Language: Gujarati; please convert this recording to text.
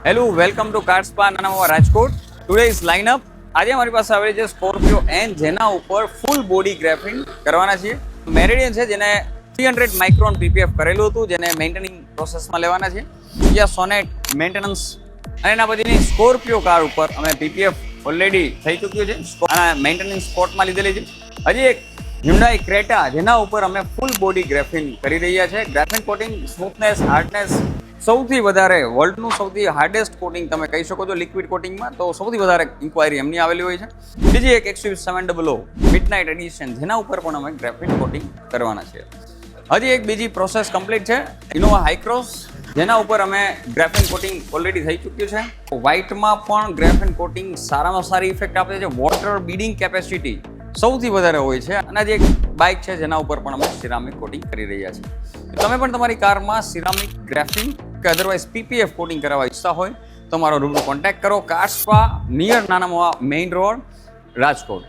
Hello welcome to car spa નાનામાં રાજકોટ. Today is line-up. આજે અમારી પાસે આવેલી છે સ્કોર્પિયો એન, જેના ઉપર ફૂલ બોડી ગ્રેફિન કરવાના છીએ. મેરિડિયન છે જેને 300 માઇક્રોન પીપીએફ કરેલું હતું, જેને મેન્ટેનિંગ પ્રોસેસમાં લેવાના છે. બીજા સોનેટ મેન્ટેનન્સ અને એના પછીની સ્કોર્પિયો કાર ઉપર અમે પીપીએફ ઓલરેડી થઈ ચૂક્યું છે અને મેન્ટેનન્સ સ્પોટમાં લીધેલી છે. હજી એક હ્યુન્ડાઈ ક્રેટા, જેના ઉપર અમે ફૂલ બોડી ગ્રેફિન કરી રહ્યા છે. ગ્રેફિન કોટિંગ, સ્મૂથનેસ, હાર્ડનેસ, સૌથી વધારે વર્લ્ડનું સૌથી હાર્ડેસ્ટ કોટિંગ તમે કહી શકો છો લિક્વિડ કોટિંગમાં, તો સૌથી વધારે ઇન્ક્વાયરી એમની આવેલી હોય છે. બીજી એક XUV700 મિડનાઇટ એડિશન, જેના ઉપર પણ અમે ગ્રેફિન કોટિંગ કરવાના છે. હજી એક બીજી પ્રોસેસ કમ્પ્લીટ છે ઇનોવા હાઈક્રોસ, જેના ઉપર અમે ગ્રેફિન કોટિંગ ઓલરેડી થઈ ચૂક્યું છે. વ્હાઇટમાં પણ ગ્રેફિન કોટિંગ સારામાં સારી ઇફેક્ટ આપે છે. વોટર બીડિંગ કેપેસિટી સૌથી વધારે હોય છે. અને જે એક બાઇક છે જેના ઉપર પણ અમે સિરામિક કોટિંગ કરી રહ્યા છીએ. તમે પણ તમારી કારમાં સિરામિક, ગ્રેફિન કે અધરવાઇઝ પીપીએફ કોટિંગ કરાવવા ઈચ્છતા હોય તો મારો રૂબરૂ કોન્ટેક્ટ કરો. કાર સ્પા નિયર નાનામાં મેઇન રોડ, રાજકોટ.